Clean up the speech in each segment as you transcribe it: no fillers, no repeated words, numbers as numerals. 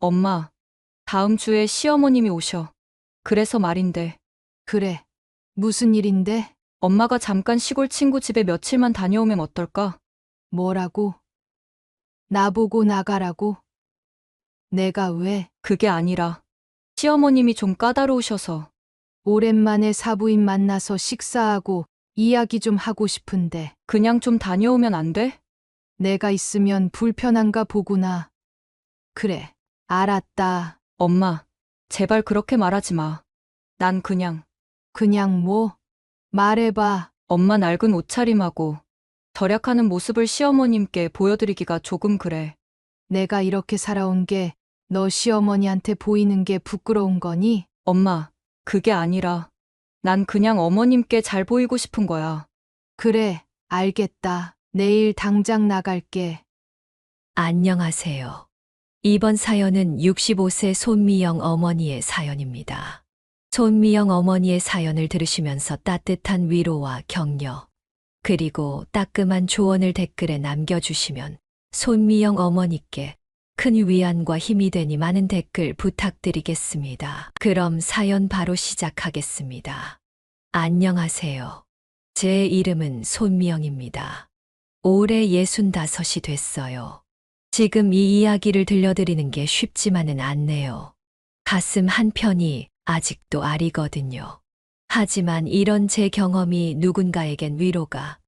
엄마, 다음 주에 시어머님이 오셔. 그래서 말인데, 그래. 무슨 일인데? 엄마가 잠깐 시골 친구 집에 며칠만 다녀오면 어떨까? 뭐라고? 나보고 나가라고? 내가 왜? 그게 아니라, 시어머님이 좀 까다로우셔서, 오랜만에 사부인 만나서 식사하고 이야기 좀 하고 싶은데 그냥 좀 다녀오면 안 돼? 내가 있으면 불편한가 보구나. 그래. 알았다. 엄마, 제발 그렇게 말하지 마. 난 그냥, 그냥 뭐? 말해봐. 엄마 낡은 옷차림하고, 절약하는 모습을 시어머님께 보여드리기가 조금 그래. 내가 이렇게 살아온 게 너 시어머니한테 보이는 게 부끄러운 거니? 엄마, 그게 아니라, 난 그냥 어머님께 잘 보이고 싶은 거야. 그래. 알겠다. 내일 당장 나갈게. 안녕하세요. 이번 사연은 65세 손미영 어머니의 사연입니다. 손미영 어머니의 사연을 들으시면서 따뜻한 위로와 격려, 그리고 따끔한 조언을 댓글에 남겨주시면 손미영 어머니께 큰 위안과 힘이 되니 많은 댓글 부탁드리겠습니다. 그럼 사연 바로 시작하겠습니다. 안녕하세요. 제 이름은 손미영입니다. 올해 65이 됐어요. 지금 이 이야기를 들려드리는 게 쉽지만은 않네요. 가슴 한편이 아직도 아리거든요. 하지만 이런 제 경험이 누군가에겐 위로가,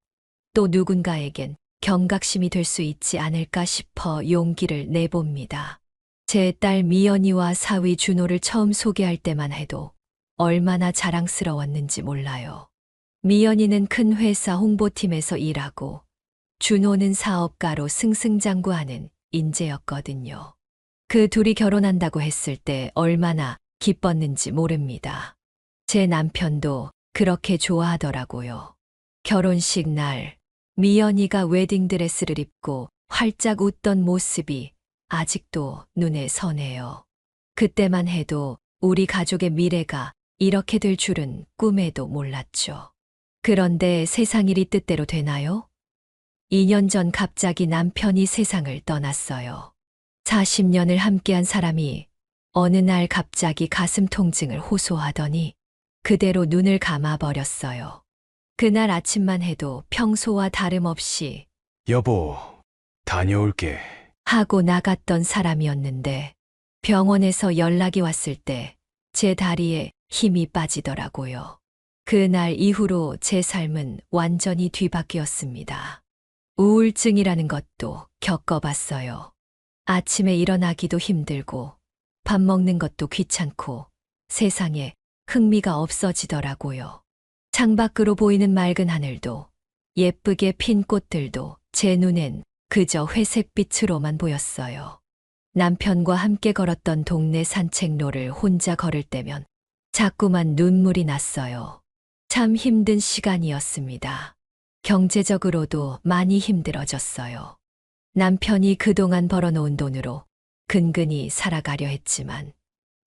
또 누군가에겐 경각심이 될 수 있지 않을까 싶어 용기를 내봅니다. 제 딸 미연이와 사위 준호를 처음 소개할 때만 해도 얼마나 자랑스러웠는지 몰라요. 미연이는 큰 회사 홍보팀에서 일하고 준호는 사업가로 승승장구하는 인재였거든요. 그 둘이 결혼한다고 했을 때 얼마나 기뻤는지 모릅니다. 제 남편도 그렇게 좋아하더라고요. 결혼식 날 미연이가 웨딩드레스를 입고 활짝 웃던 모습이 아직도 눈에 선해요. 그때만 해도 우리 가족의 미래가 이렇게 될 줄은 꿈에도 몰랐죠. 그런데 세상 일이 뜻대로 되나요? 2년 전 갑자기 남편이 세상을 떠났어요. 40년을 함께한 사람이 어느 날 갑자기 가슴 통증을 호소하더니 그대로 눈을 감아버렸어요. 그날 아침만 해도 평소와 다름없이 여보, 다녀올게. 하고 나갔던 사람이었는데 병원에서 연락이 왔을 때 제 다리에 힘이 빠지더라고요. 그날 이후로 제 삶은 완전히 뒤바뀌었습니다. 우울증이라는 것도 겪어봤어요. 아침에 일어나기도 힘들고 밥 먹는 것도 귀찮고 세상에 흥미가 없어지더라고요. 창밖으로 보이는 맑은 하늘도 예쁘게 핀 꽃들도 제 눈엔 그저 회색빛으로만 보였어요. 남편과 함께 걸었던 동네 산책로를 혼자 걸을 때면 자꾸만 눈물이 났어요. 참 힘든 시간이었습니다. 경제적으로도 많이 힘들어졌어요. 남편이 그동안 벌어놓은 돈으로 근근히 살아가려 했지만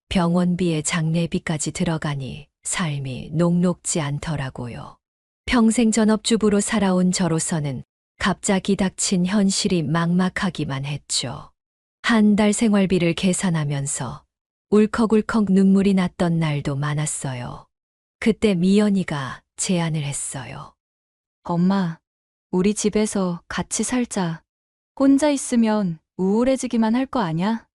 병원비에 장례비까지 들어가니 삶이 녹록지 않더라고요. 평생 전업주부로 살아온 저로서는 갑자기 닥친 현실이 막막하기만 했죠. 한 달 생활비를 계산하면서 울컥울컥 눈물이 났던 날도 많았어요. 그때 미연이가 제안을 했어요. 엄마, 우리 집에서 같이 살자. 혼자 있으면 우울해지기만 할 거 아냐?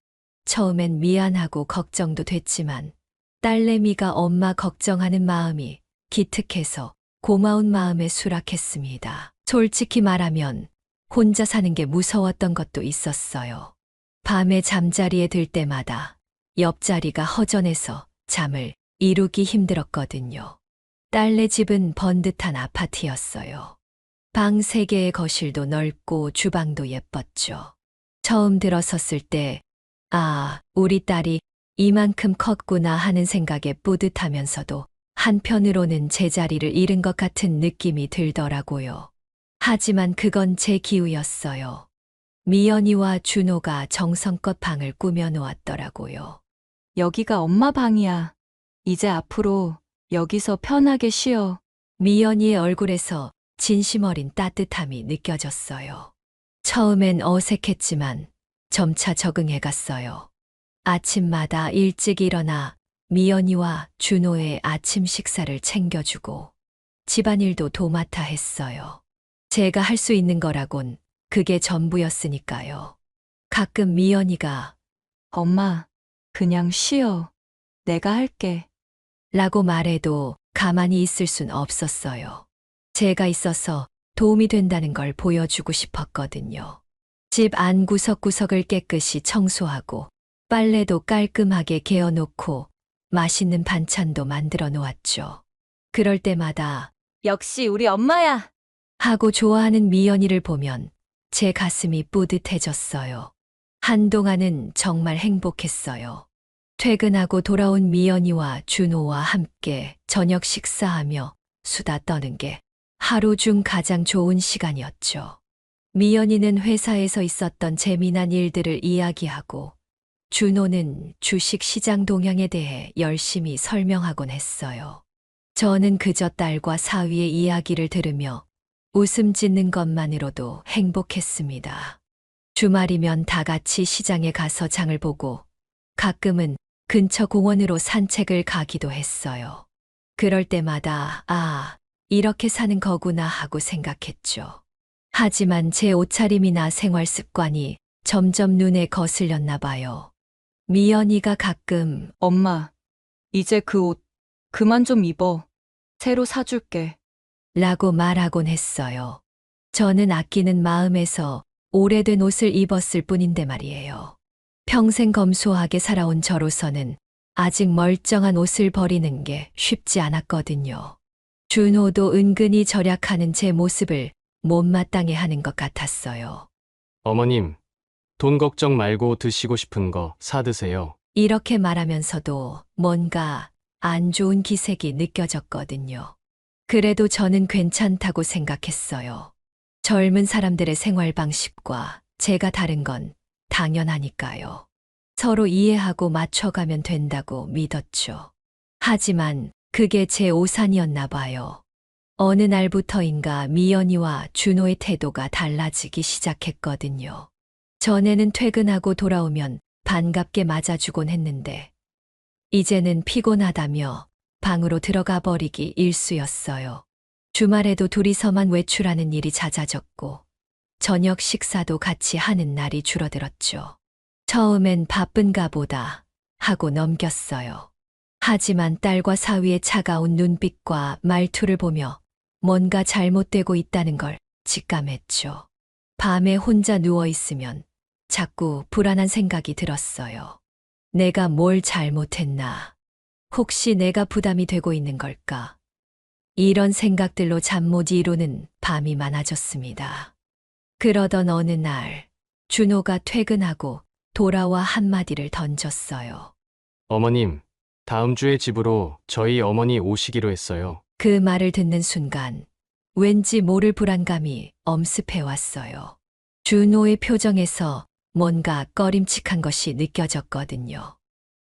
처음엔 미안하고 걱정도 됐지만 딸내미가 엄마 걱정하는 마음이 기특해서 고마운 마음에 수락했습니다. 솔직히 말하면 혼자 사는 게 무서웠던 것도 있었어요. 밤에 잠자리에 들 때마다 옆자리가 허전해서 잠을 이루기 힘들었거든요. 딸네 집은 번듯한 아파트였어요. 방 3개의 거실도 넓고 주방도 예뻤죠. 처음 들어섰을 때, 아, 우리 딸이 이만큼 컸구나 하는 생각에 뿌듯하면서도 한편으로는 제자리를 잃은 것 같은 느낌이 들더라고요. 하지만 그건 제 기우였어요. 미연이와 준호가 정성껏 방을 꾸며 놓았더라고요. 여기가 엄마 방이야. 이제 앞으로 여기서 편하게 쉬어. 미연이의 얼굴에서 진심 어린 따뜻함이 느껴졌어요. 처음엔 어색했지만 점차 적응해 갔어요. 아침마다 일찍 일어나 미연이와 준호의 아침 식사를 챙겨주고 집안일도 도맡아 했어요. 제가 할 수 있는 거라곤 그게 전부였으니까요. 가끔 미연이가 엄마, 그냥 쉬어. 내가 할게. 라고 말해도 가만히 있을 순 없었어요. 제가 있어서 도움이 된다는 걸 보여주고 싶었거든요. 집 안 구석구석을 깨끗이 청소하고 빨래도 깔끔하게 개어놓고 맛있는 반찬도 만들어 놓았죠. 그럴 때마다 역시 우리 엄마야. 하고 좋아하는 미연이를 보면 제 가슴이 뿌듯해졌어요. 한동안은 정말 행복했어요. 퇴근하고 돌아온 미연이와 준호와 함께 저녁 식사하며 수다 떠는 게 하루 중 가장 좋은 시간이었죠. 미연이는 회사에서 있었던 재미난 일들을 이야기하고 준호는 주식 시장 동향에 대해 열심히 설명하곤 했어요. 저는 그저 딸과 사위의 이야기를 들으며 웃음 짓는 것만으로도 행복했습니다. 주말이면 다 같이 시장에 가서 장을 보고 가끔은 근처 공원으로 산책을 가기도 했어요. 그럴 때마다 이렇게 사는 거구나 하고 생각했죠. 하지만 제 옷차림이나 생활 습관이 점점 눈에 거슬렸나 봐요. 미연이가 가끔 엄마, 이제 그 옷 그만 좀 입어. 새로 사줄게. 라고 말하곤 했어요. 저는 아끼는 마음에서 오래된 옷을 입었을 뿐인데 말이에요. 평생 검소하게 살아온 저로서는 아직 멀쩡한 옷을 버리는 게 쉽지 않았거든요. 준호도 은근히 절약하는 제 모습을 못마땅해 하는 것 같았어요. 어머님, 돈 걱정 말고 드시고 싶은 거 사드세요. 이렇게 말하면서도 뭔가 안 좋은 기색이 느껴졌거든요. 그래도 저는 괜찮다고 생각했어요. 젊은 사람들의 생활 방식과 제가 다른 건 당연하니까요. 서로 이해하고 맞춰가면 된다고 믿었죠. 하지만 그게 제 오산이었나 봐요. 어느 날부터인가 미연이와 준호의 태도가 달라지기 시작했거든요. 전에는 퇴근하고 돌아오면 반갑게 맞아주곤 했는데 이제는 피곤하다며 방으로 들어가 버리기 일쑤였어요. 주말에도 둘이서만 외출하는 일이 잦아졌고 저녁 식사도 같이 하는 날이 줄어들었죠. 처음엔 바쁜가 보다 하고 넘겼어요. 하지만 딸과 사위의 차가운 눈빛과 말투를 보며 뭔가 잘못되고 있다는 걸 직감했죠. 밤에 혼자 누워있으면 자꾸 불안한 생각이 들었어요. 내가 뭘 잘못했나? 혹시 내가 부담이 되고 있는 걸까? 이런 생각들로 잠 못 이루는 밤이 많아졌습니다. 그러던 어느 날, 준호가 퇴근하고 돌아와 한마디를 던졌어요. 어머님, 다음 주에 집으로 저희 어머니 오시기로 했어요. 그 말을 듣는 순간, 왠지 모를 불안감이 엄습해 왔어요. 준호의 표정에서 뭔가 꺼림칙한 것이 느껴졌거든요.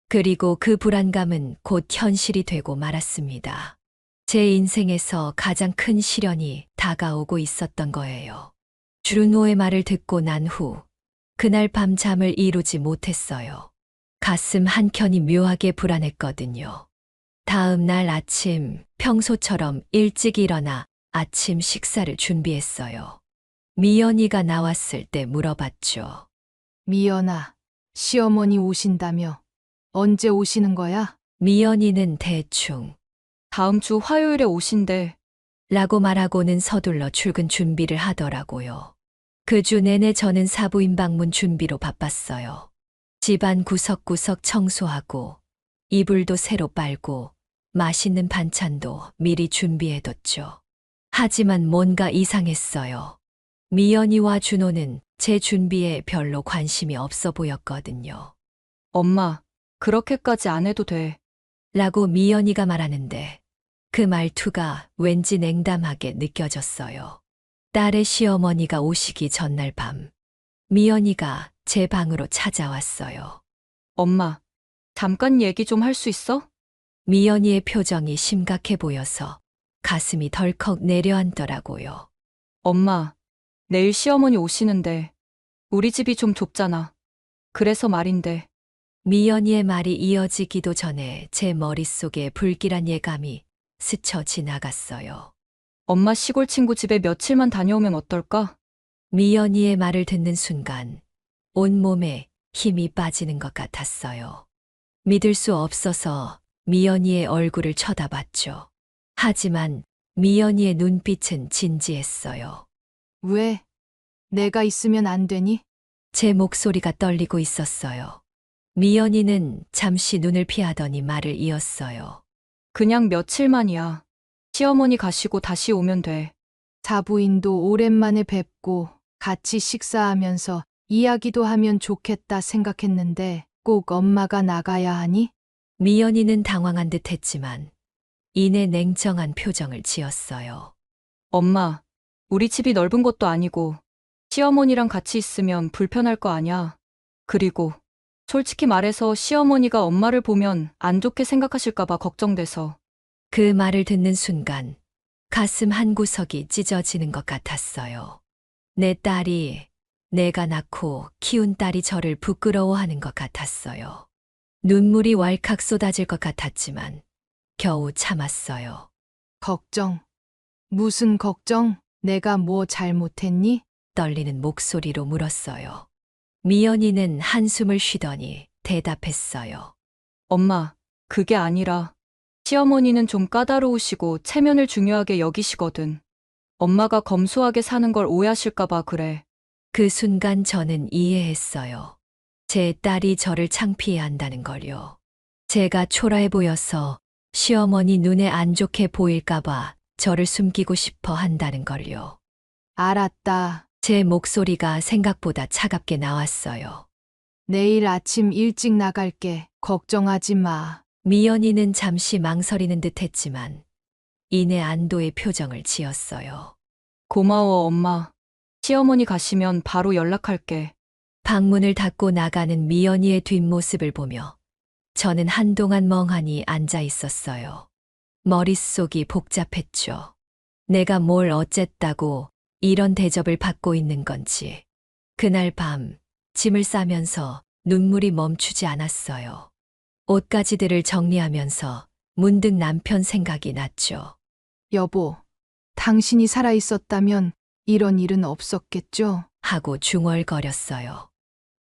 그리고 그 불안감은 곧 현실이 되고 말았습니다. 제 인생에서 가장 큰 시련이 다가오고 있었던 거예요. 준호의 말을 듣고 난 후, 그날 밤 잠을 이루지 못했어요. 가슴 한켠이 묘하게 불안했거든요. 다음 날 아침, 평소처럼 일찍 일어나 아침 식사를 준비했어요. 미연이가 나왔을 때 물어봤죠. 미연아, 시어머니 오신다며? 언제 오시는 거야? 미연이는 대충 다음 주 화요일에 오신대. 라고 말하고는 서둘러 출근 준비를 하더라고요. 그 주 내내 저는 사부인 방문 준비로 바빴어요. 집안 구석구석 청소하고 이불도 새로 빨고 맛있는 반찬도 미리 준비해뒀죠. 하지만 뭔가 이상했어요. 미연이와 준호는 제 준비에 별로 관심이 없어 보였거든요. 엄마, 그렇게까지 안 해도 돼. 라고 미연이가 말하는데 그 말투가 왠지 냉담하게 느껴졌어요. 딸의 시어머니가 오시기 전날 밤, 미연이가 제 방으로 찾아왔어요. 엄마, 잠깐 얘기 좀 할 수 있어? 미연이의 표정이 심각해 보여서 가슴이 덜컥 내려앉더라고요. 엄마, 내일 시어머니 오시는데 우리 집이 좀 좁잖아. 그래서 말인데 미연이의 말이 이어지기도 전에 제 머릿속에 불길한 예감이 스쳐 지나갔어요. 엄마 시골 친구 집에 며칠만 다녀오면 어떨까? 미연이의 말을 듣는 순간 온몸에 힘이 빠지는 것 같았어요. 믿을 수 없어서 미연이의 얼굴을 쳐다봤죠. 하지만 미연이의 눈빛은 진지했어요. 왜? 내가 있으면 안 되니? 제 목소리가 떨리고 있었어요. 미연이는 잠시 눈을 피하더니 말을 이었어요. 그냥 며칠만이야. 시어머니 가시고 다시 오면 돼. 사부인도 오랜만에 뵙고 같이 식사하면서 이야기도 하면 좋겠다 생각했는데 꼭 엄마가 나가야 하니? 미연이는 당황한 듯 했지만 이내 냉정한 표정을 지었어요. 엄마, 우리 집이 넓은 것도 아니고 시어머니랑 같이 있으면 불편할 거 아냐. 그리고 솔직히 말해서 시어머니가 엄마를 보면 안 좋게 생각하실까 봐 걱정돼서. 그 말을 듣는 순간 가슴 한 구석이 찢어지는 것 같았어요. 내 딸이, 내가 낳고 키운 딸이 저를 부끄러워하는 것 같았어요. 눈물이 왈칵 쏟아질 것 같았지만 겨우 참았어요. 걱정. 무슨 걱정? 내가 뭐 잘못했니? 떨리는 목소리로 물었어요. 미연이는 한숨을 쉬더니 대답했어요. 엄마, 그게 아니라 시어머니는 좀 까다로우시고 체면을 중요하게 여기시거든. 엄마가 검소하게 사는 걸 오해하실까 봐 그래. 그 순간 저는 이해했어요. 제 딸이 저를 창피해 한다는 걸요. 제가 초라해 보여서 시어머니 눈에 안 좋게 보일까봐 저를 숨기고 싶어 한다는 걸요. 알았다. 제 목소리가 생각보다 차갑게 나왔어요. 내일 아침 일찍 나갈게. 걱정하지 마. 미연이는 잠시 망설이는 듯 했지만 이내 안도의 표정을 지었어요. 고마워, 엄마. 시어머니 가시면 바로 연락할게. 방문을 닫고 나가는 미연이의 뒷모습을 보며 저는 한동안 멍하니 앉아 있었어요. 머릿속이 복잡했죠. 내가 뭘 어쨌다고 이런 대접을 받고 있는 건지. 그날 밤 짐을 싸면서 눈물이 멈추지 않았어요. 옷가지들을 정리하면서 문득 남편 생각이 났죠. 여보, 당신이 살아있었다면 이런 일은 없었겠죠? 하고 중얼거렸어요.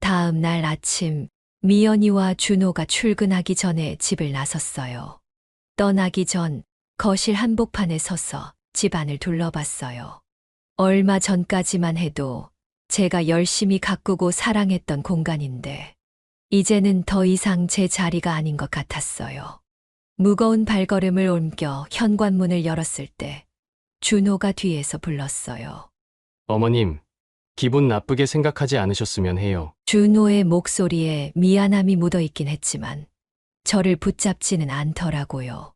다음 날 아침 미연이와 준호가 출근하기 전에 집을 나섰어요. 떠나기 전 거실 한복판에 서서 집안을 둘러봤어요. 얼마 전까지만 해도 제가 열심히 가꾸고 사랑했던 공간인데 이제는 더 이상 제 자리가 아닌 것 같았어요. 무거운 발걸음을 옮겨 현관문을 열었을 때 준호가 뒤에서 불렀어요. 어머님, 기분 나쁘게 생각하지 않으셨으면 해요. 준호의 목소리에 미안함이 묻어있긴 했지만 저를 붙잡지는 않더라고요.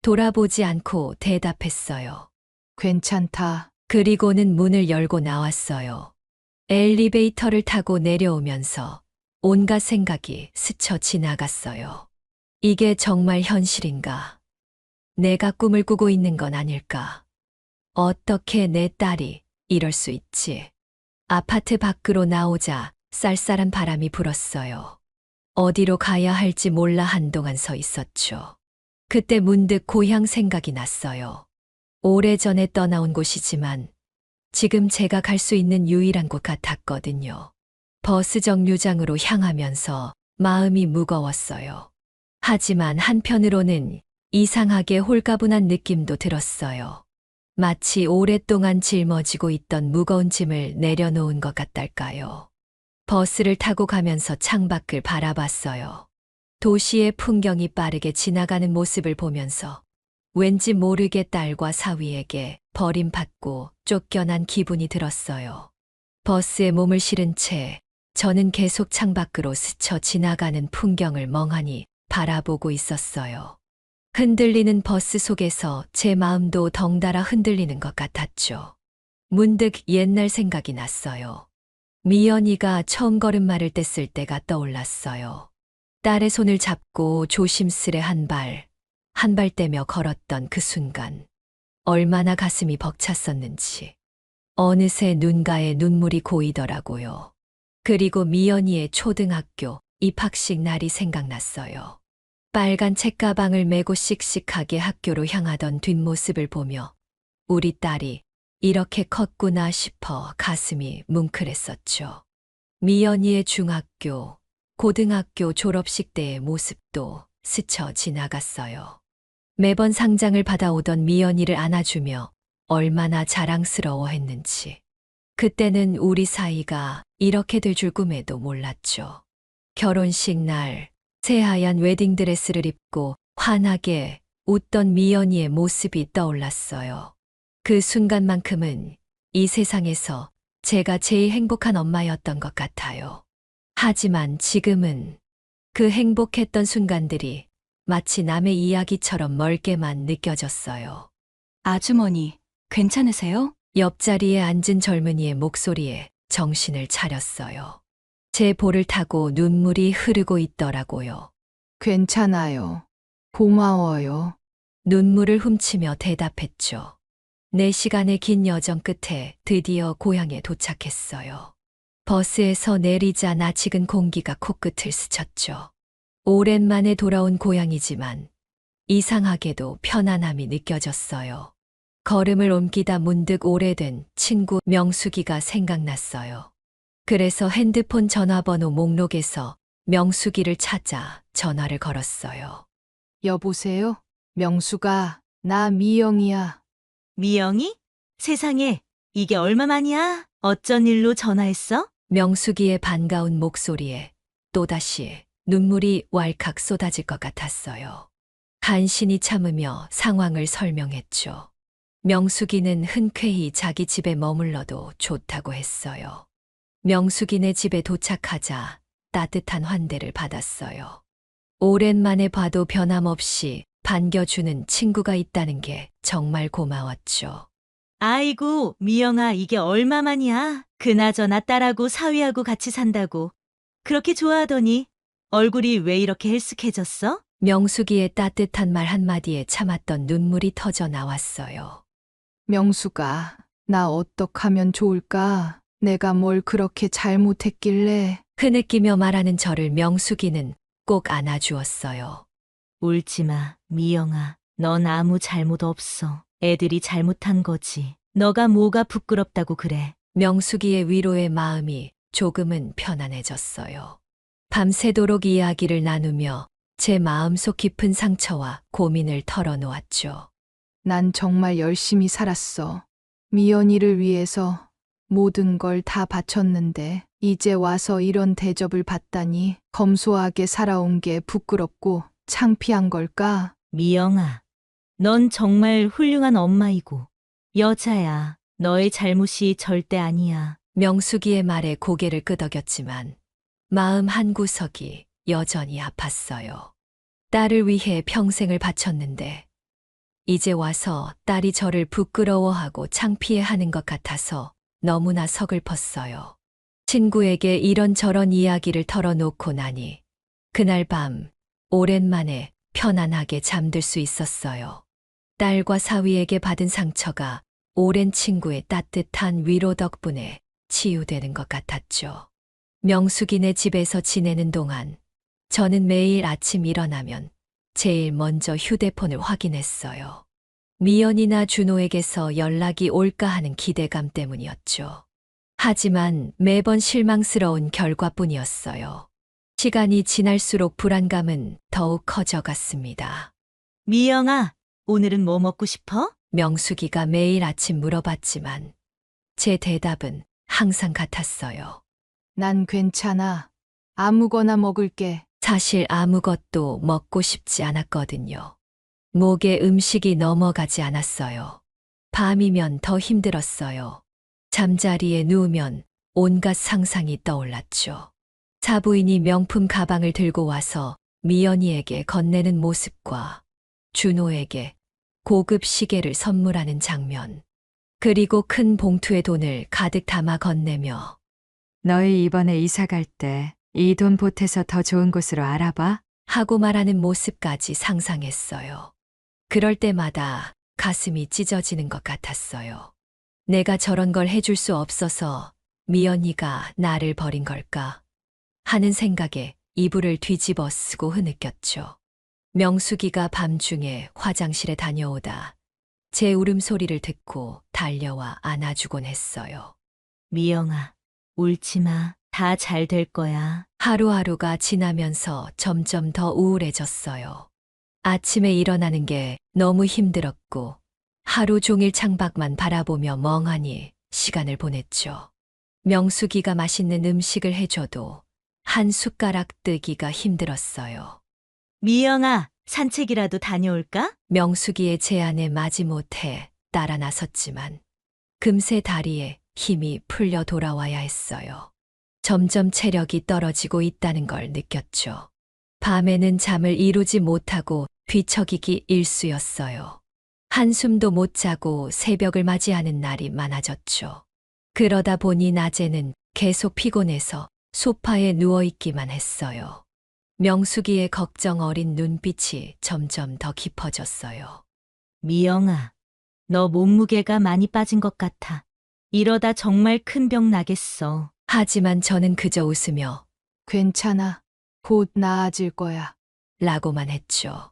돌아보지 않고 대답했어요. 괜찮다. 그리고는 문을 열고 나왔어요. 엘리베이터를 타고 내려오면서 온갖 생각이 스쳐 지나갔어요. 이게 정말 현실인가? 내가 꿈을 꾸고 있는 건 아닐까? 어떻게 내 딸이 이럴 수 있지? 아파트 밖으로 나오자 쌀쌀한 바람이 불었어요. 어디로 가야 할지 몰라 한동안 서 있었죠. 그때 문득 고향 생각이 났어요. 오래전에 떠나온 곳이지만 지금 제가 갈 수 있는 유일한 곳 같았거든요. 버스 정류장으로 향하면서 마음이 무거웠어요. 하지만 한편으로는 이상하게 홀가분한 느낌도 들었어요. 마치 오랫동안 짊어지고 있던 무거운 짐을 내려놓은 것 같달까요. 버스를 타고 가면서 창밖을 바라봤어요. 도시의 풍경이 빠르게 지나가는 모습을 보면서 왠지 모르게 딸과 사위에게 버림받고 쫓겨난 기분이 들었어요. 버스에 몸을 실은 채 저는 계속 창밖으로 스쳐 지나가는 풍경을 멍하니 바라보고 있었어요. 흔들리는 버스 속에서 제 마음도 덩달아 흔들리는 것 같았죠. 문득 옛날 생각이 났어요. 미연이가 처음 걸음마를 뗐을 때가 떠올랐어요. 딸의 손을 잡고 조심스레 한 발 떼며 걸었던 그 순간. 얼마나 가슴이 벅찼었는지. 어느새 눈가에 눈물이 고이더라고요. 그리고 미연이의 초등학교 입학식 날이 생각났어요. 빨간 책가방을 메고 씩씩하게 학교로 향하던 뒷모습을 보며 우리 딸이 이렇게 컸구나 싶어 가슴이 뭉클했었죠. 미연이의 중학교, 고등학교 졸업식 때의 모습도 스쳐 지나갔어요. 매번 상장을 받아오던 미연이를 안아주며 얼마나 자랑스러워했는지. 그때는 우리 사이가 이렇게 될 줄 꿈에도 몰랐죠. 결혼식 날 새하얀 웨딩드레스를 입고 환하게 웃던 미연이의 모습이 떠올랐어요. 그 순간만큼은 이 세상에서 제가 제일 행복한 엄마였던 것 같아요. 하지만 지금은 그 행복했던 순간들이 마치 남의 이야기처럼 멀게만 느껴졌어요. 아주머니, 괜찮으세요? 옆자리에 앉은 젊은이의 목소리에 정신을 차렸어요. 제 볼을 타고 눈물이 흐르고 있더라고요. 괜찮아요. 고마워요. 눈물을 훔치며 대답했죠. 4시간의 긴 여정 끝에 드디어 고향에 도착했어요. 버스에서 내리자나 식은 공기가 코끝을 스쳤죠. 오랜만에 돌아온 고향이지만 이상하게도 편안함이 느껴졌어요. 걸음을 옮기다 문득 오래된 친구 명숙이가 생각났어요. 그래서 핸드폰 전화번호 목록에서 명숙이를 찾아 전화를 걸었어요. 여보세요? 명수가, 나 미영이야. 미영이? 세상에, 이게 얼마만이야? 어쩐 일로 전화했어? 명숙이의 반가운 목소리에 또다시 눈물이 왈칵 쏟아질 것 같았어요. 간신히 참으며 상황을 설명했죠. 명숙이는 흔쾌히 자기 집에 머물러도 좋다고 했어요. 명숙이네 집에 도착하자 따뜻한 환대를 받았어요. 오랜만에 봐도 변함없이 반겨주는 친구가 있다는 게 정말 고마웠죠. 아이고, 미영아, 이게 얼마만이야? 그나저나 딸하고 사위하고 같이 산다고. 그렇게 좋아하더니 얼굴이 왜 이렇게 헬쓱해졌어? 명숙이의 따뜻한 말 한마디에 참았던 눈물이 터져 나왔어요. 명수가, 나 어떡하면 좋을까? 내가 뭘 그렇게 잘못했길래. 흐느끼며 말하는 저를 명숙이는 꼭 안아주었어요. 울지 마, 미영아. 넌 아무 잘못 없어. 애들이 잘못한 거지. 너가 뭐가 부끄럽다고 그래. 명숙이의 위로의 마음이 조금은 편안해졌어요. 밤새도록 이야기를 나누며 제 마음속 깊은 상처와 고민을 털어놓았죠. 난 정말 열심히 살았어. 미연이를 위해서 모든 걸 다 바쳤는데 이제 와서 이런 대접을 받다니 검소하게 살아온 게 부끄럽고 창피한 걸까? 미영아, 넌 정말 훌륭한 엄마이고 여자야. 너의 잘못이 절대 아니야. 명숙이의 말에 고개를 끄덕였지만 마음 한구석이 여전히 아팠어요. 딸을 위해 평생을 바쳤는데 이제 와서 딸이 저를 부끄러워하고 창피해하는 것 같아서 너무나 서글펐어요. 친구에게 이런저런 이야기를 털어놓고 나니 그날 밤 오랜만에 편안하게 잠들 수 있었어요. 딸과 사위에게 받은 상처가 오랜 친구의 따뜻한 위로 덕분에 치유되는 것 같았죠. 명숙이네 집에서 지내는 동안 저는 매일 아침 일어나면 제일 먼저 휴대폰을 확인했어요. 미연이나 준호에게서 연락이 올까 하는 기대감 때문이었죠. 하지만 매번 실망스러운 결과뿐이었어요. 시간이 지날수록 불안감은 더욱 커져갔습니다. 미영아, 오늘은 뭐 먹고 싶어? 명숙이가 매일 아침 물어봤지만 제 대답은 항상 같았어요. 난 괜찮아. 아무거나 먹을게. 사실 아무것도 먹고 싶지 않았거든요. 목에 음식이 넘어가지 않았어요. 밤이면 더 힘들었어요. 잠자리에 누우면 온갖 상상이 떠올랐죠. 사부인이 명품 가방을 들고 와서 미연이에게 건네는 모습과 준호에게 고급 시계를 선물하는 장면. 그리고 큰 봉투에 돈을 가득 담아 건네며 너희 이번에 이사 갈 때 이 돈 보태서 더 좋은 곳으로 알아봐. 하고 말하는 모습까지 상상했어요. 그럴 때마다 가슴이 찢어지는 것 같았어요. 내가 저런 걸 해줄 수 없어서 미연이가 나를 버린 걸까 하는 생각에 이불을 뒤집어 쓰고 흐느꼈죠. 명숙이가 밤중에 화장실에 다녀오다 제 울음소리를 듣고 달려와 안아주곤 했어요. 미영아, 울지 마. 다 잘 될 거야. 하루하루가 지나면서 점점 더 우울해졌어요. 아침에 일어나는 게 너무 힘들었고 하루 종일 창밖만 바라보며 멍하니 시간을 보냈죠. 명숙이가 맛있는 음식을 해줘도 한 숟가락 뜨기가 힘들었어요. 미영아, 산책이라도 다녀올까? 명숙이의 제안에 마지못해 따라 나섰지만 금세 다리에 힘이 풀려 돌아와야 했어요. 점점 체력이 떨어지고 있다는 걸 느꼈죠. 밤에는 잠을 이루지 못하고 뒤척이기 일쑤였어요. 한숨도 못 자고 새벽을 맞이하는 날이 많아졌죠. 그러다 보니 낮에는 계속 피곤해서 소파에 누워있기만 했어요. 명숙이의 걱정 어린 눈빛이 점점 더 깊어졌어요. 미영아, 너 몸무게가 많이 빠진 것 같아. 이러다 정말 큰 병 나겠어. 하지만 저는 그저 웃으며 괜찮아. 곧 나아질 거야. 라고만 했죠.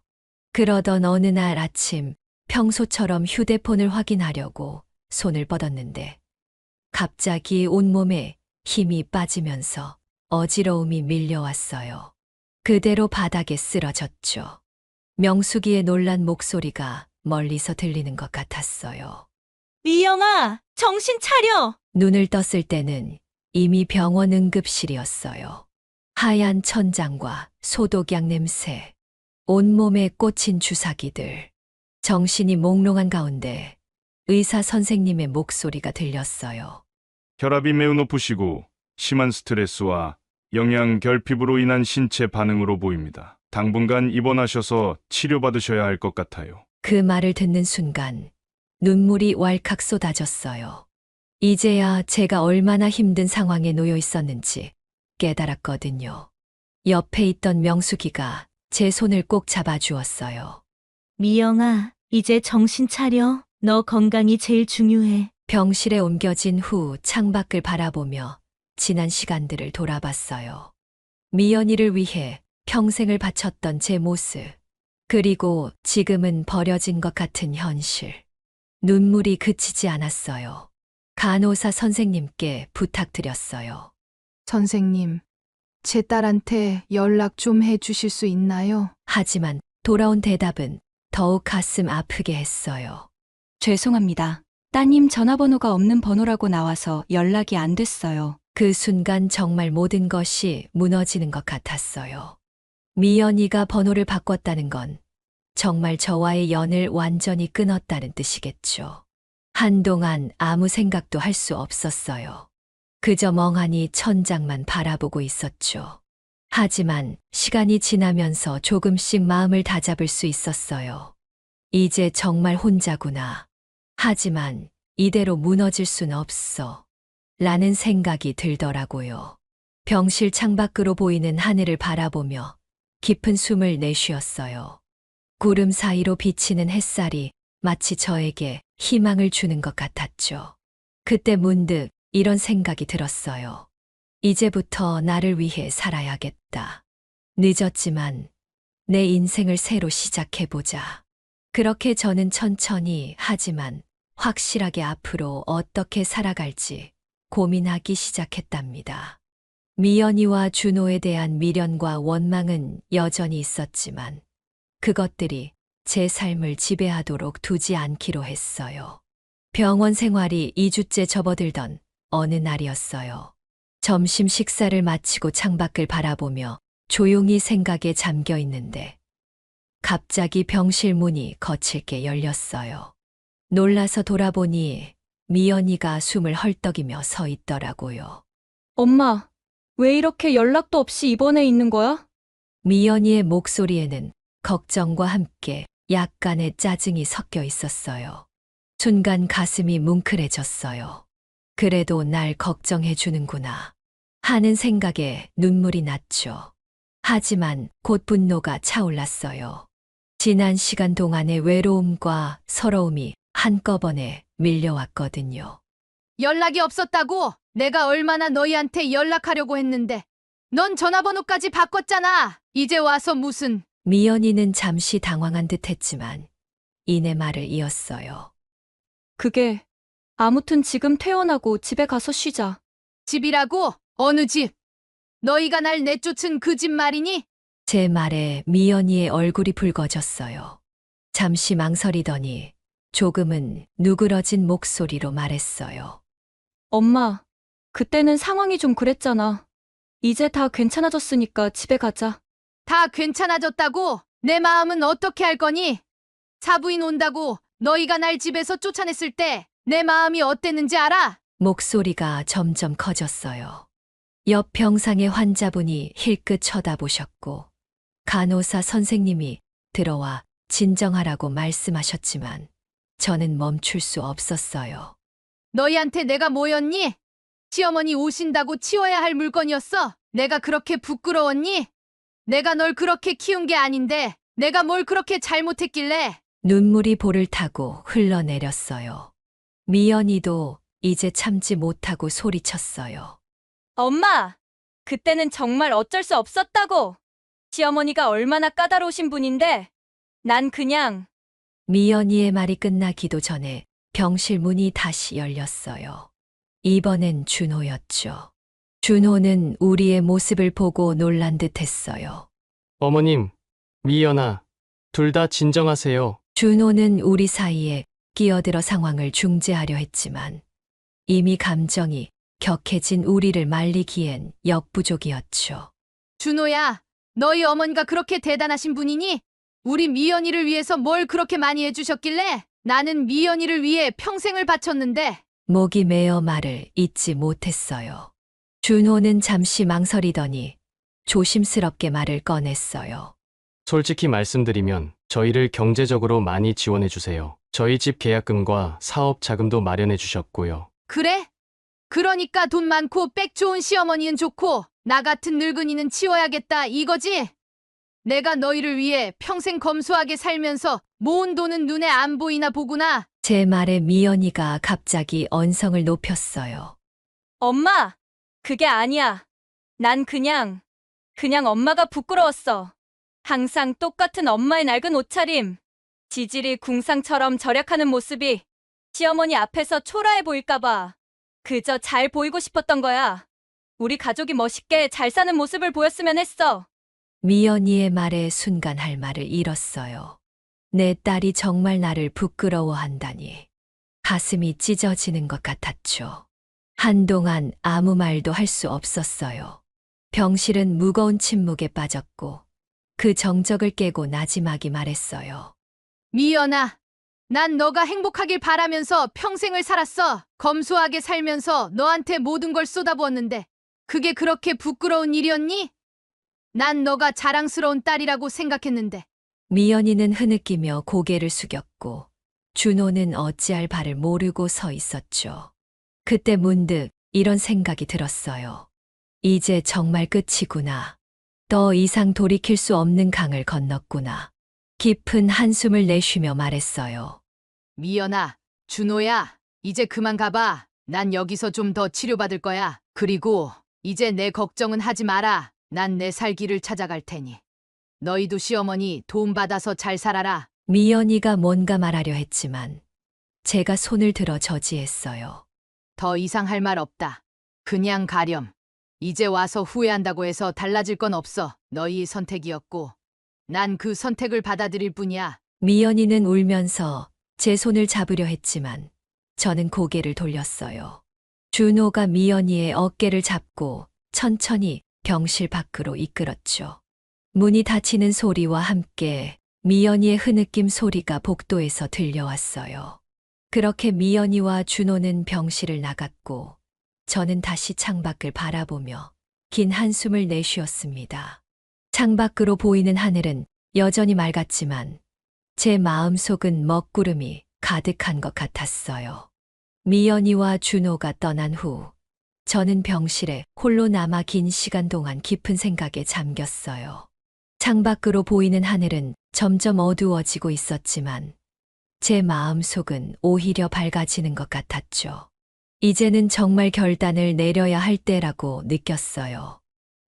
그러던 어느 날 아침 평소처럼 휴대폰을 확인하려고 손을 뻗었는데 갑자기 온몸에 힘이 빠지면서 어지러움이 밀려왔어요. 그대로 바닥에 쓰러졌죠. 명숙이의 놀란 목소리가 멀리서 들리는 것 같았어요. 미영아, 정신 차려! 눈을 떴을 때는 이미 병원 응급실이었어요. 하얀 천장과 소독약 냄새, 온몸에 꽂힌 주사기들, 정신이 몽롱한 가운데 의사 선생님의 목소리가 들렸어요. 혈압이 매우 높으시고 심한 스트레스와 영양 결핍으로 인한 신체 반응으로 보입니다. 당분간 입원하셔서 치료받으셔야 할 것 같아요. 그 말을 듣는 순간 눈물이 왈칵 쏟아졌어요. 이제야 제가 얼마나 힘든 상황에 놓여 있었는지 깨달았거든요. 옆에 있던 명숙이가 제 손을 꼭 잡아주었어요. 미영아, 이제 정신 차려. 너 건강이 제일 중요해. 병실에 옮겨진 후 창밖을 바라보며 지난 시간들을 돌아봤어요. 미연이를 위해 평생을 바쳤던 제 모습, 그리고 지금은 버려진 것 같은 현실. 눈물이 그치지 않았어요. 간호사 선생님께 부탁드렸어요. 선생님, 제 딸한테 연락 좀 해주실 수 있나요? 하지만 돌아온 대답은 더욱 가슴 아프게 했어요. 죄송합니다. 따님 전화번호가 없는 번호라고 나와서 연락이 안 됐어요. 그 순간 정말 모든 것이 무너지는 것 같았어요. 미연이가 번호를 바꿨다는 건 정말 저와의 연을 완전히 끊었다는 뜻이겠죠. 한동안 아무 생각도 할 수 없었어요. 그저 멍하니 천장만 바라보고 있었죠. 하지만 시간이 지나면서 조금씩 마음을 다잡을 수 있었어요. 이제 정말 혼자구나. 하지만 이대로 무너질 순 없어. 라는 생각이 들더라고요. 병실 창밖으로 보이는 하늘을 바라보며 깊은 숨을 내쉬었어요. 구름 사이로 비치는 햇살이 마치 저에게 희망을 주는 것 같았죠. 그때 문득 이런 생각이 들었어요. 이제부터 나를 위해 살아야겠다. 늦었지만 내 인생을 새로 시작해보자. 그렇게 저는 천천히 하지만 확실하게 앞으로 어떻게 살아갈지 고민하기 시작했답니다. 미연이와 준호에 대한 미련과 원망은 여전히 있었지만 그것들이 제 삶을 지배하도록 두지 않기로 했어요. 병원 생활이 2주째 접어들던 어느 날이었어요. 점심 식사를 마치고 창밖을 바라보며 조용히 생각에 잠겨 있는데 갑자기 병실 문이 거칠게 열렸어요. 놀라서 돌아보니 미연이가 숨을 헐떡이며 서 있더라고요. 엄마, 왜 이렇게 연락도 없이 입원해 있는 거야? 미연이의 목소리에는 걱정과 함께 약간의 짜증이 섞여 있었어요. 순간 가슴이 뭉클해졌어요. 그래도 날 걱정해 주는구나 하는 생각에 눈물이 났죠. 하지만 곧 분노가 차올랐어요. 지난 시간 동안의 외로움과 서러움이 한꺼번에 밀려왔거든요. 연락이 없었다고? 내가 얼마나 너희한테 연락하려고 했는데. 넌 전화번호까지 바꿨잖아. 이제 와서 무슨. 미연이는 잠시 당황한 듯 했지만 이내 말을 이었어요. 그게 아무튼 지금 퇴원하고 집에 가서 쉬자. 집이라고? 어느 집? 너희가 날 내쫓은 그 집 말이니? 제 말에 미연이의 얼굴이 붉어졌어요. 잠시 망설이더니 조금은 누그러진 목소리로 말했어요. 엄마, 그때는 상황이 좀 그랬잖아. 이제 다 괜찮아졌으니까 집에 가자. 다 괜찮아졌다고? 내 마음은 어떻게 할 거니? 사부인 온다고 너희가 날 집에서 쫓아냈을 때 내 마음이 어땠는지 알아? 목소리가 점점 커졌어요. 옆 병상의 환자분이 힐끗 쳐다보셨고 간호사 선생님이 들어와 진정하라고 말씀하셨지만 저는 멈출 수 없었어요. 너희한테 내가 뭐였니? 시어머니 오신다고 치워야 할 물건이었어? 내가 그렇게 부끄러웠니? 내가 널 그렇게 키운 게 아닌데 내가 뭘 그렇게 잘못했길래? 눈물이 볼을 타고 흘러내렸어요. 미연이도 이제 참지 못하고 소리쳤어요. 엄마, 그때는 정말 어쩔 수 없었다고. 시어머니가 얼마나 까다로우신 분인데 난 그냥. 미연이의 말이 끝나기도 전에 병실 문이 다시 열렸어요. 이번엔 준호였죠. 준호는 우리의 모습을 보고 놀란 듯 했어요. 어머님, 미연아, 둘 다 진정하세요. 준호는 우리 사이에 끼어들어 상황을 중재하려 했지만 이미 감정이 격해진 우리를 말리기엔 역부족이었죠. 준호야, 너희 어머니가 그렇게 대단하신 분이니? 우리 미연이를 위해서 뭘 그렇게 많이 해주셨길래? 나는 미연이를 위해 평생을 바쳤는데. 목이 메어 말을 잇지 못했어요. 준호는 잠시 망설이더니 조심스럽게 말을 꺼냈어요. 솔직히 말씀드리면 저희를 경제적으로 많이 지원해 주세요. 저희 집 계약금과 사업 자금도 마련해 주셨고요. 그래? 그러니까 돈 많고 빽 좋은 시어머니는 좋고 나 같은 늙은이는 치워야겠다 이거지? 내가 너희를 위해 평생 검소하게 살면서 모은 돈은 눈에 안 보이나 보구나. 제 말에 미연이가 갑자기 언성을 높였어요. 엄마, 그게 아니야. 난 그냥 엄마가 부끄러웠어. 항상 똑같은 엄마의 낡은 옷차림, 지질이 궁상처럼 절약하는 모습이 시어머니 앞에서 초라해 보일까봐 그저 잘 보이고 싶었던 거야. 우리 가족이 멋있게 잘 사는 모습을 보였으면 했어. 미연이의 말에 순간 할 말을 잃었어요. 내 딸이 정말 나를 부끄러워한다니. 가슴이 찢어지는 것 같았죠. 한동안 아무 말도 할 수 없었어요. 병실은 무거운 침묵에 빠졌고 그 정적을 깨고 나지막이 말했어요. 미연아, 난 너가 행복하길 바라면서 평생을 살았어. 검소하게 살면서 너한테 모든 걸 쏟아부었는데 그게 그렇게 부끄러운 일이었니? 난 너가 자랑스러운 딸이라고 생각했는데. 미연이는 흐느끼며 고개를 숙였고 준호는 어찌할 바를 모르고 서 있었죠. 그때 문득 이런 생각이 들었어요. 이제 정말 끝이구나. 더 이상 돌이킬 수 없는 강을 건넜구나. 깊은 한숨을 내쉬며 말했어요. 미연아, 준호야, 이제 그만 가봐. 난 여기서 좀 더 치료받을 거야. 그리고 이제 내 걱정은 하지 마라. 난 내 살 길을 찾아갈 테니. 너희도 시어머니 도움받아서 잘 살아라. 미연이가 뭔가 말하려 했지만 제가 손을 들어 저지했어요. 더 이상 할 말 없다. 그냥 가렴. 이제 와서 후회한다고 해서 달라질 건 없어. 너희 선택이었고 난 그 선택을 받아들일 뿐이야. 미연이는 울면서 제 손을 잡으려 했지만 저는 고개를 돌렸어요. 준호가 미연이의 어깨를 잡고 천천히 병실 밖으로 이끌었죠. 문이 닫히는 소리와 함께 미연이의 흐느낌 소리가 복도에서 들려왔어요. 그렇게 미연이와 준호는 병실을 나갔고 저는 다시 창밖을 바라보며 긴 한숨을 내쉬었습니다. 창밖으로 보이는 하늘은 여전히 맑았지만 제 마음속은 먹구름이 가득한 것 같았어요. 미연이와 준호가 떠난 후 저는 병실에 홀로 남아 긴 시간 동안 깊은 생각에 잠겼어요. 창밖으로 보이는 하늘은 점점 어두워지고 있었지만 제 마음속은 오히려 밝아지는 것 같았죠. 이제는 정말 결단을 내려야 할 때라고 느꼈어요.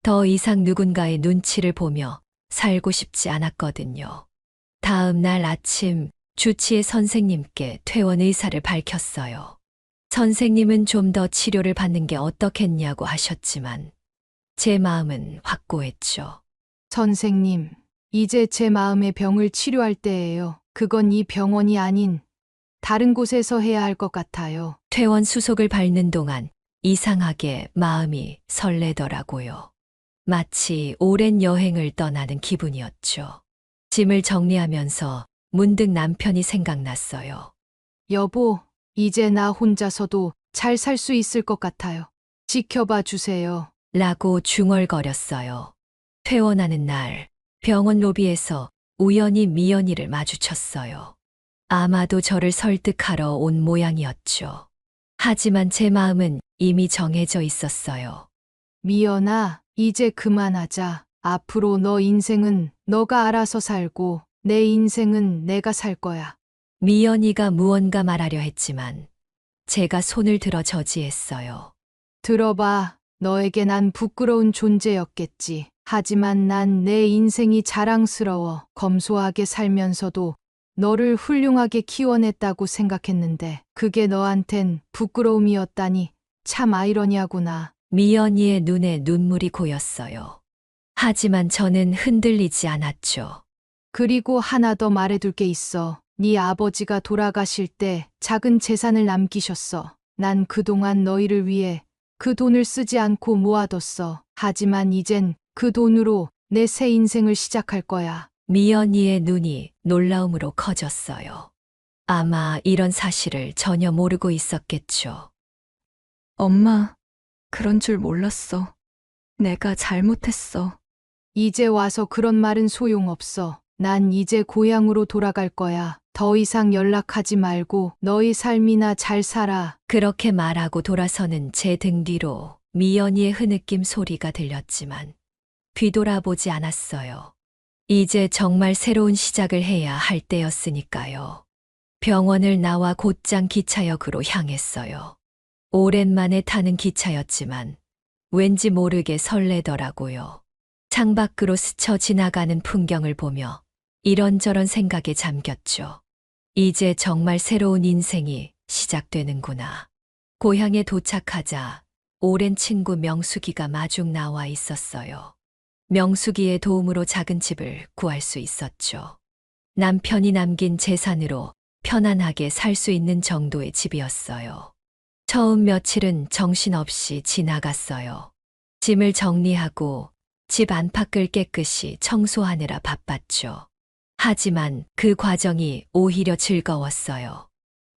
더 이상 누군가의 눈치를 보며 살고 싶지 않았거든요. 다음 날 아침 주치의 선생님께 퇴원 의사를 밝혔어요. 선생님은 좀 더 치료를 받는 게 어떻겠냐고 하셨지만 제 마음은 확고했죠. 선생님, 이제 제 마음의 병을 치료할 때예요. 그건 이 병원이 아닌 다른 곳에서 해야 할 것 같아요. 퇴원 수속을 밟는 동안 이상하게 마음이 설레더라고요. 마치 오랜 여행을 떠나는 기분이었죠. 짐을 정리하면서 문득 남편이 생각났어요. 여보, 이제 나 혼자서도 잘 살 수 있을 것 같아요. 지켜봐 주세요. 라고 중얼거렸어요. 퇴원하는 날 병원 로비에서 우연히 미연이를 마주쳤어요. 아마도 저를 설득하러 온 모양이었죠. 하지만 제 마음은 이미 정해져 있었어요. 미연아, 이제 그만하자. 앞으로 너 인생은 너가 알아서 살고 내 인생은 내가 살 거야. 미연이가 무언가 말하려 했지만 제가 손을 들어 저지했어요. 들어봐. 너에게 난 부끄러운 존재였겠지. 하지만 난 내 인생이 자랑스러워. 검소하게 살면서도 너를 훌륭하게 키워냈다고 생각했는데 그게 너한텐 부끄러움이었다니 참 아이러니하구나. 미연이의 눈에 눈물이 고였어요. 하지만 저는 흔들리지 않았죠. 그리고 하나 더 말해둘 게 있어. 네 아버지가 돌아가실 때 작은 재산을 남기셨어. 난 그동안 너희를 위해 그 돈을 쓰지 않고 모아뒀어. 하지만 이젠 그 돈으로 내 새 인생을 시작할 거야. 미연이의 눈이 놀라움으로 커졌어요. 아마 이런 사실을 전혀 모르고 있었겠죠. 엄마, 그런 줄 몰랐어. 내가 잘못했어. 이제 와서 그런 말은 소용없어. 난 이제 고향으로 돌아갈 거야. 더 이상 연락하지 말고 너희 삶이나 잘 살아. 그렇게 말하고 돌아서는 제 등 뒤로 미연이의 흐느낌 소리가 들렸지만 뒤돌아보지 않았어요. 이제 정말 새로운 시작을 해야 할 때였으니까요. 병원을 나와 곧장 기차역으로 향했어요. 오랜만에 타는 기차였지만 왠지 모르게 설레더라고요. 창밖으로 스쳐 지나가는 풍경을 보며 이런저런 생각에 잠겼죠. 이제 정말 새로운 인생이 시작되는구나. 고향에 도착하자 오랜 친구 명숙이가 마중 나와 있었어요. 명숙이의 도움으로 작은 집을 구할 수 있었죠. 남편이 남긴 재산으로 편안하게 살 수 있는 정도의 집이었어요. 처음 며칠은 정신없이 지나갔어요. 짐을 정리하고 집 안팎을 깨끗이 청소하느라 바빴죠. 하지만 그 과정이 오히려 즐거웠어요.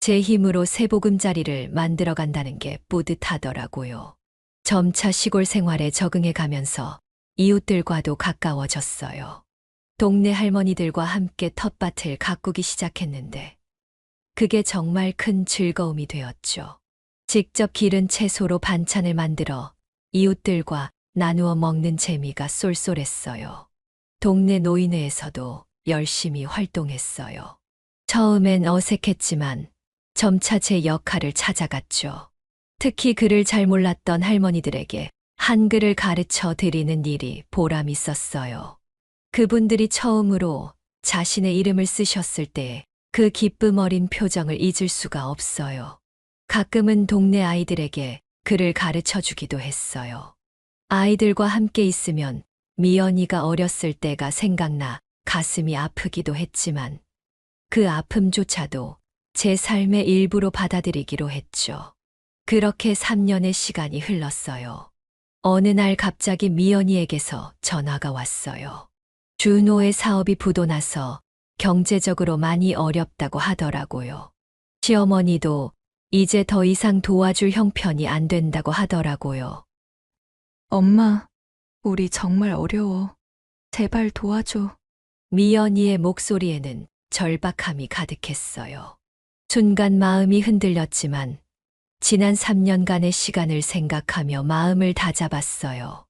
제 힘으로 새 보금자리를 만들어 간다는 게 뿌듯하더라고요. 점차 시골 생활에 적응해 가면서 이웃들과도 가까워졌어요. 동네 할머니들과 함께 텃밭을 가꾸기 시작했는데 그게 정말 큰 즐거움이 되었죠. 직접 기른 채소로 반찬을 만들어 이웃들과 나누어 먹는 재미가 쏠쏠했어요. 동네 노인회에서도 열심히 활동했어요. 처음엔 어색했지만 점차 제 역할을 찾아갔죠. 특히 글을 잘 몰랐던 할머니들에게 한글을 가르쳐 드리는 일이 보람 있었어요. 그분들이 처음으로 자신의 이름을 쓰셨을 때 그 기쁨 어린 표정을 잊을 수가 없어요. 가끔은 동네 아이들에게 글을 가르쳐 주기도 했어요. 아이들과 함께 있으면 미연이가 어렸을 때가 생각나 가슴이 아프기도 했지만 그 아픔조차도 제 삶의 일부로 받아들이기로 했죠. 그렇게 3년의 시간이 흘렀어요. 어느 날 갑자기 미연이에게서 전화가 왔어요. 준호의 사업이 부도나서 경제적으로 많이 어렵다고 하더라고요. 시어머니도 이제 더 이상 도와줄 형편이 안 된다고 하더라고요. 엄마, 우리 정말 어려워. 제발 도와줘. 미연이의 목소리에는 절박함이 가득했어요. 순간 마음이 흔들렸지만 지난 3년간의 시간을 생각하며 마음을 다잡았어요.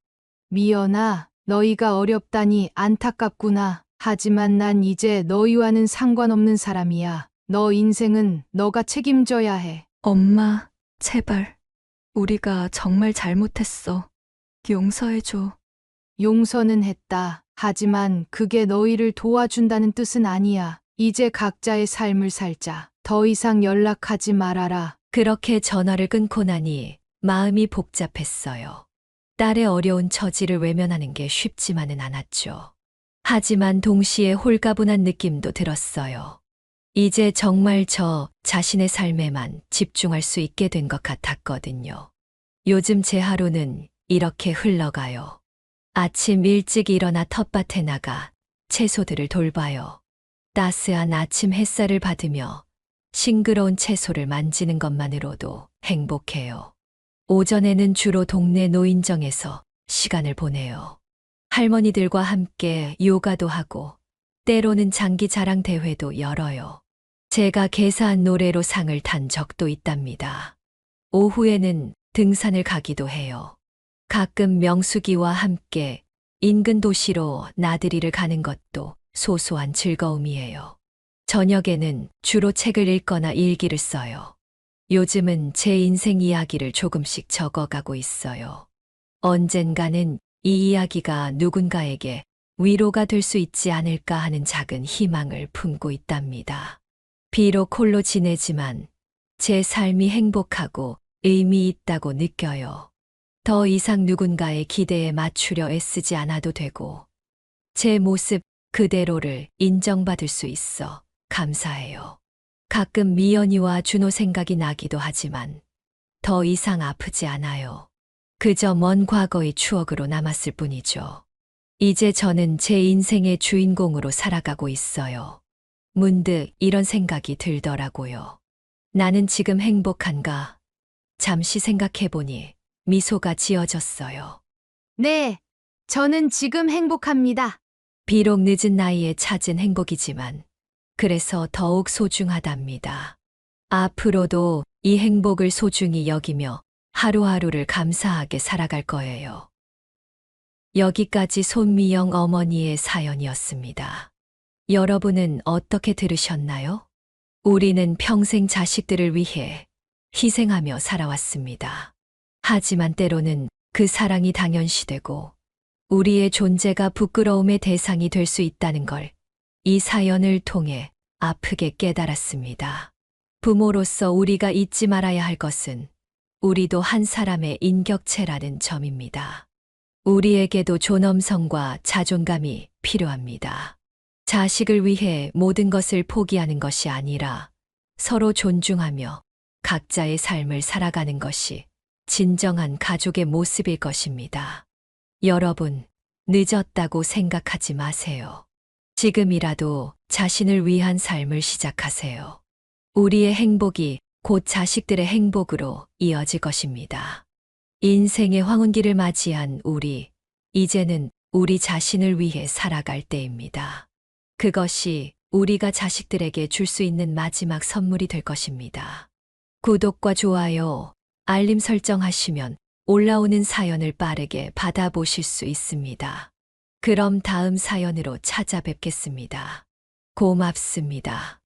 미연아, 너희가 어렵다니 안타깝구나. 하지만 난 이제 너희와는 상관없는 사람이야. 너 인생은 너가 책임져야 해. 엄마, 제발. 우리가 정말 잘못했어. 용서해줘. 용서는 했다. 하지만 그게 너희를 도와준다는 뜻은 아니야. 이제 각자의 삶을 살자. 더 이상 연락하지 말아라. 그렇게 전화를 끊고 나니 마음이 복잡했어요. 딸의 어려운 처지를 외면하는 게 쉽지만은 않았죠. 하지만 동시에 홀가분한 느낌도 들었어요. 이제 정말 저 자신의 삶에만 집중할 수 있게 된 것 같았거든요. 요즘 제 하루는 이렇게 흘러가요. 아침 일찍 일어나 텃밭에 나가 채소들을 돌봐요. 따스한 아침 햇살을 받으며 싱그러운 채소를 만지는 것만으로도 행복해요. 오전에는 주로 동네 노인정에서 시간을 보내요. 할머니들과 함께 요가도 하고 때로는 장기 자랑 대회도 열어요. 제가 개사한 노래로 상을 탄 적도 있답니다. 오후에는 등산을 가기도 해요. 가끔 명수기와 함께 인근 도시로 나들이를 가는 것도 소소한 즐거움이에요. 저녁에는 주로 책을 읽거나 일기를 써요. 요즘은 제 인생 이야기를 조금씩 적어가고 있어요. 언젠가는 이 이야기가 누군가에게 위로가 될 수 있지 않을까 하는 작은 희망을 품고 있답니다. 비록 홀로 지내지만 제 삶이 행복하고 의미 있다고 느껴요. 더 이상 누군가의 기대에 맞추려 애쓰지 않아도 되고 제 모습 그대로를 인정받을 수 있어 감사해요. 가끔 미연이와 준호 생각이 나기도 하지만 더 이상 아프지 않아요. 그저 먼 과거의 추억으로 남았을 뿐이죠. 이제 저는 제 인생의 주인공으로 살아가고 있어요. 문득 이런 생각이 들더라고요. 나는 지금 행복한가? 잠시 생각해보니 미소가 지어졌어요. 네, 저는 지금 행복합니다. 비록 늦은 나이에 찾은 행복이지만 그래서 더욱 소중하답니다. 앞으로도 이 행복을 소중히 여기며 하루하루를 감사하게 살아갈 거예요. 여기까지 손미영 어머니의 사연이었습니다. 여러분은 어떻게 들으셨나요? 우리는 평생 자식들을 위해 희생하며 살아왔습니다. 하지만 때로는 그 사랑이 당연시되고 우리의 존재가 부끄러움의 대상이 될 수 있다는 걸 이 사연을 통해 아프게 깨달았습니다. 부모로서 우리가 잊지 말아야 할 것은 우리도 한 사람의 인격체라는 점입니다. 우리에게도 존엄성과 자존감이 필요합니다. 자식을 위해 모든 것을 포기하는 것이 아니라 서로 존중하며 각자의 삶을 살아가는 것이 진정한 가족의 모습일 것입니다. 여러분, 늦었다고 생각하지 마세요. 지금이라도 자신을 위한 삶을 시작하세요. 우리의 행복이 곧 자식들의 행복으로 이어질 것입니다. 인생의 황혼기를 맞이한 우리, 이제는 우리 자신을 위해 살아갈 때입니다. 그것이 우리가 자식들에게 줄 수 있는 마지막 선물이 될 것입니다. 구독과 좋아요, 알림 설정하시면 올라오는 사연을 빠르게 받아보실 수 있습니다. 그럼 다음 사연으로 찾아뵙겠습니다. 고맙습니다.